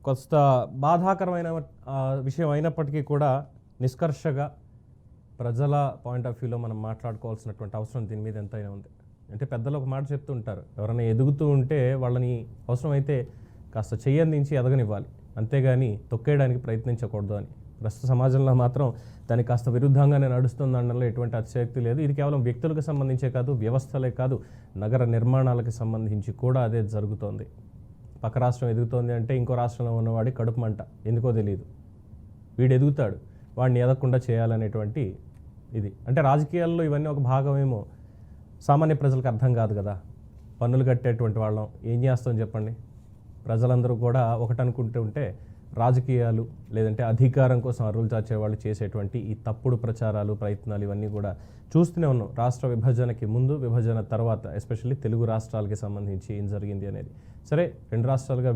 కొంత బాధాకరమైన విషయం అయినప్పటికీ కూడా నిష్కర్షగా ప్రజల పాయింట్ ఆఫ్ వ్యూలో మనం మాట్లాడుకోవాల్సినటువంటి అవసరం దీని మీద ఎంతైనా ఉంది. అంటే పెద్దలు ఒక మాట చెప్తూ ఉంటారు, ఎవరైనా ఎదుగుతూ ఉంటే వాళ్ళని అవసరమైతే కాస్త చెయ్యందించి ఎదగనివ్వాలి, అంతేగాని తొక్కేయడానికి ప్రయత్నించకూడదు అని. ప్రస్తుత సమాజంలో మాత్రం దానికి కాస్త విరుద్ధంగానే నడుస్తుందనడంలో ఎటువంటి అతిశయోక్తి లేదు. ఇది కేవలం వ్యక్తులకు సంబంధించే కాదు, వ్యవస్థలే కాదు, నగర నిర్మాణాలకు సంబంధించి కూడా అదే జరుగుతోంది. పక్క రాష్ట్రం ఎదుగుతోంది అంటే ఇంకో రాష్ట్రంలో ఉన్నవాడి కడుపు మంట, ఎందుకో తెలియదు. వీడు ఎదుగుతాడు, వాడిని ఎదగకుండా చేయాలనేటువంటి ఇది. అంటే రాజకీయాల్లో ఇవన్నీ ఒక భాగమేమో సామాన్య ప్రజలకు అర్థం కాదు కదా. పన్నులు కట్టేటువంటి వాళ్ళం ఏం చేస్తాం చెప్పండి. ప్రజలందరూ కూడా ఒకటి అనుకుంటూ ఉంటే రాజకీయాలు లేదంటే అధికారం కోసం అరువులు చాచేవాళ్ళు చేసేటువంటి ఈ తప్పుడు ప్రచారాలు, ప్రయత్నాలు ఇవన్నీ కూడా చూస్తూనే ఉన్నాం. రాష్ట్ర విభజనకి ముందు, విభజన తర్వాత, ఎస్పెషల్లీ తెలుగు రాష్ట్రాలకి సంబంధించి ఏం జరిగింది అనేది. సరే, రెండు రాష్ట్రాలుగా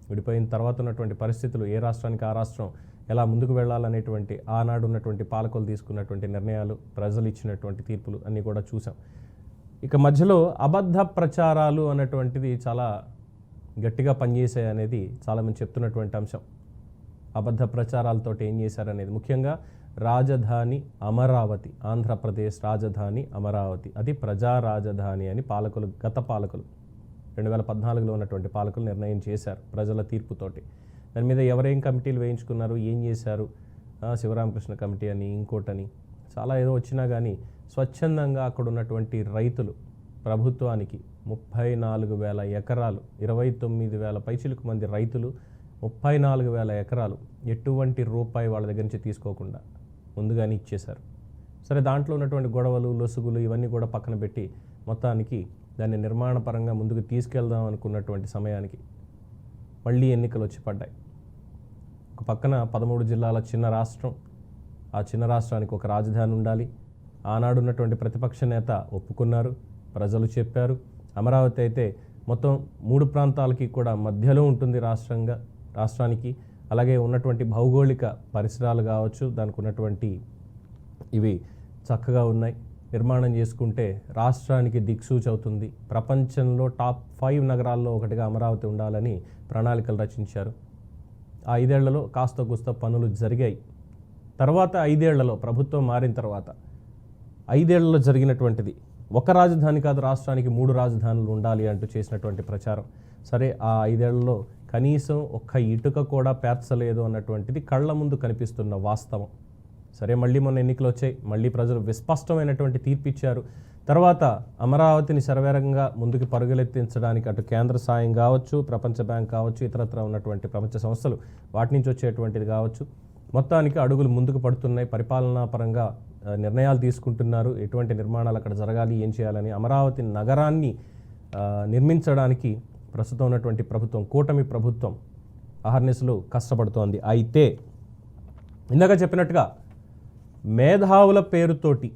విడిపోయిన తర్వాత ఉన్నటువంటి పరిస్థితులు, ఏ రాష్ట్రానికి ఆ రాష్ట్రం ఎలా ముందుకు వెళ్ళాలనేటువంటి ఆనాడు ఉన్నటువంటి పాలకులు తీసుకున్నటువంటి నిర్ణయాలు, ప్రజలు ఇచ్చినటువంటి తీర్పులు అన్నీ కూడా చూసాం. ఇక మధ్యలో అబద్ధ ప్రచారాలు అన్నటువంటిది చాలా గట్టిగా పనిచేసాయి అనేది చాలామంది చెప్తున్నటువంటి అంశం. అబద్ధ ప్రచారాలతో ఏం చేశారనేది, ముఖ్యంగా రాజధాని అమరావతి, ఆంధ్రప్రదేశ్ రాజధాని అమరావతి, అది ప్రజా రాజధాని అని పాలకులు, గత పాలకులు 2014లో ఉన్నటువంటి పాలకులు నిర్ణయం చేశారు ప్రజల తీర్పుతోటి. దాని మీద ఎవరేం కమిటీలు వేయించుకున్నారు, ఏం చేశారు, శివరామకృష్ణ కమిటీ అని, ఇంకోటని చాలా ఏదో వచ్చినా కానీ స్వచ్ఛందంగా అక్కడ ఉన్నటువంటి రైతులు ప్రభుత్వానికి 34,000 ఎకరాలు, 29,000 పైచిలకు మంది రైతులు 34,000 ఎకరాలు ఎటువంటి రూపాయి వాళ్ళ దగ్గర నుంచి తీసుకోకుండా ముందుగానే ఇచ్చేశారు. సరే, దాంట్లో ఉన్నటువంటి గొడవలు, లొసుగులు ఇవన్నీ కూడా పక్కన పెట్టి మొత్తానికి దాన్ని నిర్మాణపరంగా ముందుకు తీసుకెళ్దాం అనుకున్నటువంటి సమయానికి మళ్ళీ ఎన్నికలు వచ్చి పడ్డాయి. ఒక పక్కన 13 జిల్లాల చిన్న రాష్ట్రం, ఆ చిన్న రాష్ట్రానికి ఒక రాజధాని ఉండాలి. ఆనాడు ఉన్నటువంటి ప్రతిపక్ష నేత ఒప్పుకున్నారు, ప్రజలు చెప్పారు. అమరావతి అయితే మొత్తం 3 ప్రాంతాలకి కూడా మధ్యలో ఉంటుంది రాష్ట్రానికి. అలాగే ఉన్నటువంటి భౌగోళిక పరిసరాలు కావచ్చు, దానికి ఉన్నటువంటి ఇవి చక్కగా ఉన్నాయి. నిర్మాణం చేసుకుంటే రాష్ట్రానికి దిక్సూచి అవుతుంది. ప్రపంచంలో టాప్ 5 నగరాల్లో ఒకటిగా అమరావతి ఉండాలని ప్రణాళికలు రచించారు. ఆ 5 ఏళ్లలో కాస్త కూస్త పనులు జరిగాయి. తర్వాత 5 ఏళ్లలో ప్రభుత్వం మారిన తర్వాత 5 ఏళ్లలో జరిగినటువంటిది, ఒక రాజధాని కాదు రాష్ట్రానికి 3 రాజధానులు ఉండాలి అంటూ చేసినటువంటి ప్రచారం. సరే, ఆ 5 ఏళ్లలో కనీసం ఒక్క ఇటుక కూడా పేర్చలేదు అన్నటువంటిది కళ్ళ ముందు కనిపిస్తున్న వాస్తవం. సరే, మళ్ళీ మొన్న ఎన్నికలు వచ్చాయి, మళ్ళీ ప్రజలు విస్పష్టమైనటువంటి తీర్పు ఇచ్చారు. తర్వాత అమరావతిని శరవేగంగా ముందుకు పరుగులెత్తించడానికి అటు కేంద్ర సాయం కావచ్చు, ప్రపంచ బ్యాంక్ కావచ్చు, ఇతరత్ర ఉన్నటువంటి ప్రపంచ సంస్థలు వాటి నుంచి వచ్చేటువంటిది కావచ్చు, మొత్తానికి అడుగులు ముందుకు పడుతున్నాయి. పరిపాలనా పరంగా నిర్ణయాలు తీసుకుంటున్నారు, ఎటువంటి నిర్మాణాలు అక్కడ జరగాలి, ఏం చేయాలని. అమరావతి నగరాన్ని నిర్మించడానికి ప్రస్తుతం ఉన్నటువంటి ప్రభుత్వం, కూటమి ప్రభుత్వం అహర్నిశలు కష్టపడుతోంది. అయితే ఇందాక చెప్పినట్టుగా మేధావుల పేరుతోటి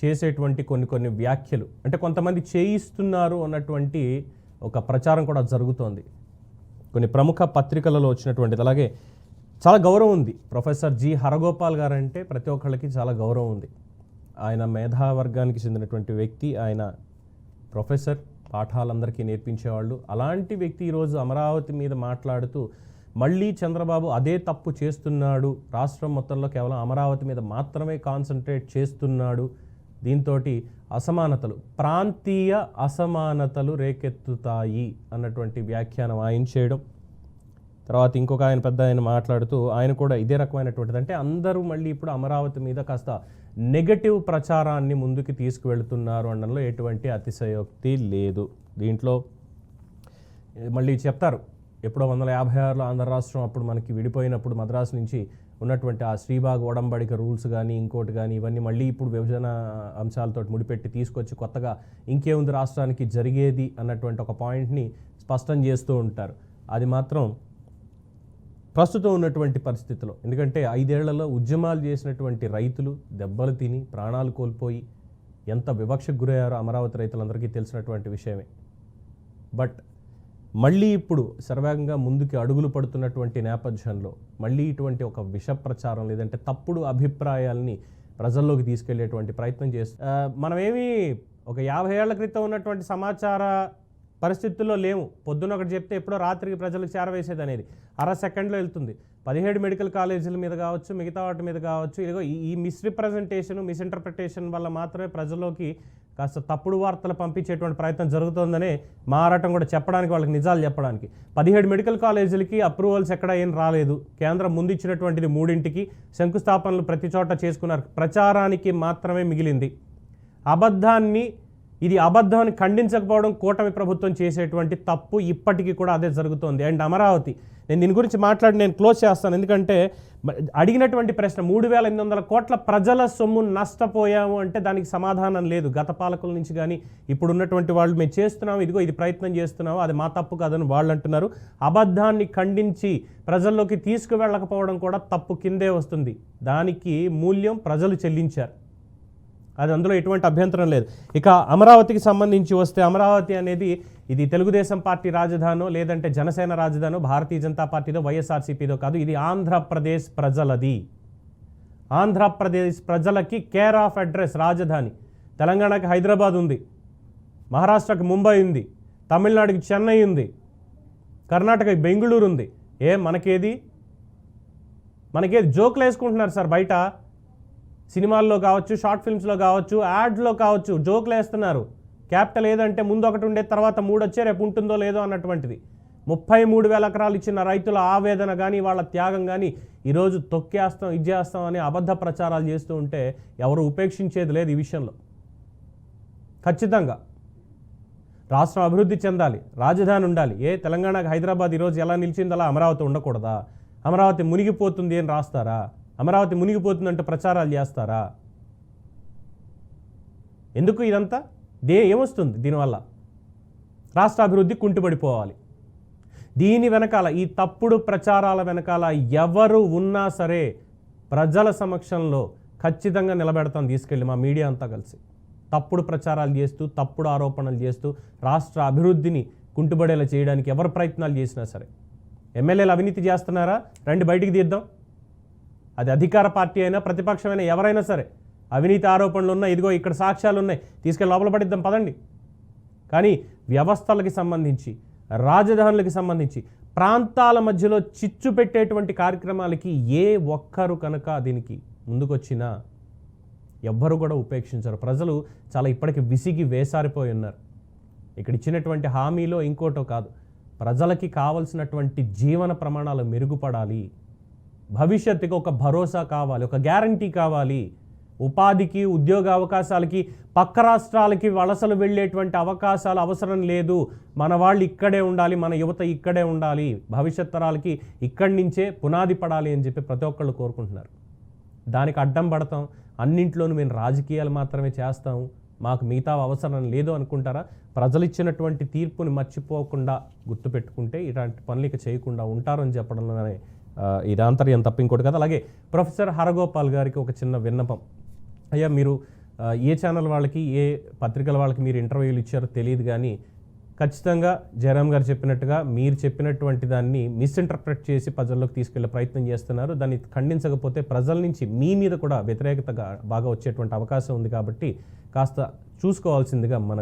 చేసేటువంటి కొన్ని వ్యాఖ్యలు, అంటే కొంతమంది చేయిస్తున్నారు అన్నటువంటి ఒక ప్రచారం కూడా జరుగుతోంది. కొన్ని ప్రముఖ పత్రికలలో వచ్చినటువంటిది. అలాగే చాలా గౌరవం ఉంది. ప్రొఫెసర్ జి హరగోపాల్ గారు అంటే ప్రతి ఒక్కళ్ళకి చాలా గౌరవం ఉంది. ఆయన మేధావర్గానికి చెందినటువంటి వ్యక్తి, ఆయన ప్రొఫెసర్, పాఠాలందరికీ నేర్పించేవాళ్ళు. అలాంటి వ్యక్తి ఈరోజు అమరావతి మీద మాట్లాడుతూ మళ్ళీ చంద్రబాబు అదే తప్పు చేస్తున్నాడు, రాష్ట్రం మొత్తంలో కేవలం అమరావతి మీద మాత్రమే కాన్సన్ట్రేట్ చేస్తున్నాడు, దీంతో అసమానతలు, ప్రాంతీయ అసమానతలు రేకెత్తుతాయి అన్నటువంటి వ్యాఖ్యానం ఆయన చేయడం. తర్వాత ఇంకొక ఆయన పెద్ద ఆయన మాట్లాడుతూ ఆయన కూడా ఇదే రకమైనటువంటిది. అంటే అందరూ మళ్ళీ ఇప్పుడు అమరావతి మీద కాస్త నెగటివ్ ప్రచారాన్ని ముందుకు తీసుకువెళ్తున్నారు అనడంలో ఎటువంటి అతిశయోక్తి లేదు. దీంట్లో మళ్ళీ చెప్తారు, ఎప్పుడో 1956లో ఆంధ్ర రాష్ట్రం అప్పుడు మనకి విడిపోయినప్పుడు మద్రాసు నుంచి ఉన్నటువంటి ఆ శ్రీబాగ్ ఒడంబడిక రూల్స్ కానీ ఇంకోటి కానీ ఇవన్నీ మళ్ళీ ఇప్పుడు విభజన అంశాలతో ముడిపెట్టి తీసుకొచ్చి కొత్తగా ఇంకేముంది రాష్ట్రానికి జరిగేది అన్నటువంటి ఒక పాయింట్ని స్పష్టం చేస్తూ ఉంటారు. అది మాత్రం ప్రస్తుతం ఉన్నటువంటి పరిస్థితిలో, ఎందుకంటే 5 ఏళ్లలో ఉద్యమాలు చేసినటువంటి రైతులు దెబ్బలు తిని ప్రాణాలు కోల్పోయి ఎంత వివక్షకు గురయ్యారో అమరావతి రైతులందరికీ తెలిసినటువంటి విషయమే. బట్ మళ్ళీ ఇప్పుడు సర్వేగంగా ముందుకు అడుగులు పడుతున్నటువంటి నేపథ్యంలో మళ్ళీ ఇటువంటి ఒక విష ప్రచారం లేదంటే తప్పుడు అభిప్రాయాల్ని ప్రజల్లోకి తీసుకెళ్లేటువంటి ప్రయత్నం చేస్తూ మనమేమి ఒక 50 ఏళ్ల క్రితం ఉన్నటువంటి సమాచార పరిస్థితుల్లో లేవు. పొద్దున్న ఒకటి చెప్తే ఎప్పుడో రాత్రికి ప్రజలకు చేరవేసేది అనేది అర సెకండ్లో వెళ్తుంది. 17 మెడికల్ కాలేజీల మీద కావచ్చు, మిగతా వాటి మీద కావచ్చు, ఇదిగో ఈ మిస్రిప్రజెంటేషన్, మిస్ఇంటర్ప్రిటేషన్ వల్ల మాత్రమే ప్రజల్లోకి కాస్త తప్పుడు వార్తలు పంపించేటువంటి ప్రయత్నం జరుగుతుందనే మారాటం కూడా చెప్పడానికి, వాళ్ళకి నిజాలు చెప్పడానికి. 17 మెడికల్ కాలేజీలకి అప్రూవల్స్ ఎక్కడ ఏం రాలేదు. కేంద్రం ముందు ఇచ్చినటువంటిది 3ంటికి శంకుస్థాపనలు ప్రతి చోట చేసుకున్నారు. ప్రచారానికి మాత్రమే మిగిలింది. ఇది అబద్ధాన్ని ఖండించకపోవడం కూటమి ప్రభుత్వం చేసేటువంటి తప్పు. ఇప్పటికీ కూడా అదే జరుగుతోంది. అండ్ అమరావతి, నేను దీని గురించి నేను క్లోజ్ చేస్తాను. ఎందుకంటే అడిగినటువంటి ప్రశ్న 3,800 కోట్ల ప్రజల సొమ్ము నష్టపోయాము అంటే దానికి సమాధానం లేదు. గత పాలకుల నుంచి కానీ ఇప్పుడు ఉన్నటువంటి వాళ్ళు మేము చేస్తున్నాము, ఇదిగో ఇది ప్రయత్నం చేస్తున్నాము, అది మా తప్పు కాదని వాళ్ళు అంటున్నారు. అబద్ధాన్ని ఖండించి ప్రజల్లోకి తీసుకువెళ్ళకపోవడం కూడా తప్పు కిందే వస్తుంది. దానికి మూల్యం ప్రజలు చెల్లించారు. అది అందులో ఎటువంటి అభ్యంతరం లేదు. ఇక అమరావతికి సంబంధించి వస్తే, అమరావతి అనేది ఇది తెలుగుదేశం పార్టీ రాజధానో లేదంటే జనసేన రాజధానో భారతీయ జనతా పార్టీదో వైఎస్ఆర్సీపీదో కాదు. ఇది ఆంధ్రప్రదేశ్ ప్రజలది. ఆంధ్రప్రదేశ్ ప్రజలకి కేర్ ఆఫ్ అడ్రస్ రాజధాని. తెలంగాణకి హైదరాబాద్ ఉంది, మహారాష్ట్రకి ముంబై ఉంది, తమిళనాడుకి చెన్నై ఉంది, కర్ణాటకకి బెంగళూరు ఉంది. మనకేది జోకులు వేసుకుంటున్నారు సార్ బయట, సినిమాల్లో కావచ్చు, షార్ట్ ఫిల్మ్స్లో కావచ్చు, యాడ్లో కావచ్చు, జోకులు వేస్తున్నారు. క్యాపిటల్ ఏదంటే ముందు ఒకటి ఉండే, తర్వాత 3 వచ్చే, రేపు ఉంటుందో లేదో అన్నటువంటిది. 33,000 ఎకరాలు ఇచ్చిన రైతుల ఆవేదన కానీ, వాళ్ళ త్యాగం కానీ ఈరోజు తొక్కేస్తాం, ఇది చేస్తాం అని అబద్ధ ప్రచారాలు చేస్తూ ఉంటే ఎవరు ఉపేక్షించేది లేదు. ఈ విషయంలో ఖచ్చితంగా రాష్ట్రం అభివృద్ధి చెందాలి, రాజధాని ఉండాలి. తెలంగాణకు హైదరాబాద్ ఈరోజు ఎలా నిలిచిందో అలా అమరావతి ఉండకూడదా? అమరావతి మునిగిపోతుంది అని రాస్తారా? అమరావతి మునిగిపోతుందంటే ప్రచారాలు చేస్తారా? ఎందుకు ఇదంతా? ఏమొస్తుంది దీనివల్ల? రాష్ట్ర అభివృద్ధి కుంటుపడిపోవాలి. దీని వెనకాల, ఈ తప్పుడు ప్రచారాల వెనకాల ఎవరు ఉన్నా సరే ప్రజల సమక్షంలో ఖచ్చితంగా నిలబెడతాం తీసుకెళ్ళి, మా మీడియా అంతా కలిసి. తప్పుడు ప్రచారాలు చేస్తూ, తప్పుడు ఆరోపణలు చేస్తూ రాష్ట్ర అభివృద్ధిని కుంటుపడేలా చేయడానికి ఎవరు ప్రయత్నాలు చేసినా సరే. ఎమ్మెల్యేలు అవినీతి చేస్తున్నారా? రండి బయటికి తీద్దాం. అది అధికార పార్టీ అయినా ప్రతిపక్షమైనా ఎవరైనా సరే అవినీతి ఆరోపణలు ఉన్నాయి, ఇదిగో ఇక్కడ సాక్ష్యాలు ఉన్నాయి, తీసుకెళ్ళి లోపల పడిద్దాం పదండి. కానీ వ్యవస్థలకి సంబంధించి, రాజధానులకి సంబంధించి, ప్రాంతాల మధ్యలో చిచ్చు పెట్టేటువంటి కార్యక్రమాలకి ఒక్కరు కనుక దీనికి ముందుకొచ్చినా ఎవ్వరు కూడా ఉపేక్షించరు. ప్రజలు చాలా ఇప్పటికి విసిగి వేసారిపోయి ఉన్నారు. ఇక్కడ ఇచ్చినటువంటి హామీలో ఇంకోటో కాదు, ప్రజలకి కావలసినటువంటి జీవన ప్రమాణాలు మెరుగుపడాలి, భవిష్యత్తుకి ఒక భరోసా కావాలి, ఒక గ్యారంటీ కావాలి, ఉపాధికి, ఉద్యోగ అవకాశాలకి, పక్క రాష్ట్రాలకి వలసలు వెళ్ళేటువంటి అవకాశాలు అవసరం లేదు. మన వాళ్ళు ఇక్కడే ఉండాలి, మన యువత ఇక్కడే ఉండాలి, భవిష్యత్ తరాలకి ఇక్కడి నుంచే పునాది పడాలి అని చెప్పి ప్రతి ఒక్కళ్ళు కోరుకుంటున్నారు. దానికి అడ్డం పడతాం, అన్నింట్లోనూ మేము రాజకీయాలు మాత్రమే చేస్తాం, మాకు మిగతా అవసరం లేదు అనుకుంటారా? ప్రజలు ఇచ్చినటువంటి తీర్పుని మర్చిపోకుండా గుర్తుపెట్టుకుంటే ఇలాంటి పనులు ఇక చేయకుండా ఉంటారని చెప్పడంలోనే ఇది ఆంతర్యం తప్ప ఇంకోటి కదా. అలాగే ప్రొఫెసర్ హరగోపాల్ గారికి ఒక చిన్న విన్నపం. అయ్యా, మీరు ఏ ఛానల్ వాళ్ళకి, ఏ పత్రికల వాళ్ళకి మీరు ఇంటర్వ్యూలు ఇచ్చారో తెలియదు, కానీ ఖచ్చితంగా జయరాం గారు చెప్పినట్టుగా మీరు చెప్పినటువంటి దాన్ని మిస్ఇంటర్ప్రెట్ చేసి ప్రజల్లోకి తీసుకెళ్లే ప్రయత్నం చేస్తున్నారు. దాన్ని ఖండించకపోతే ప్రజల నుంచి మీ మీద కూడా వ్యతిరేకత బాగా వచ్చేటువంటి అవకాశం ఉంది. కాబట్టి కాస్త చూసుకోవాల్సిందిగా మన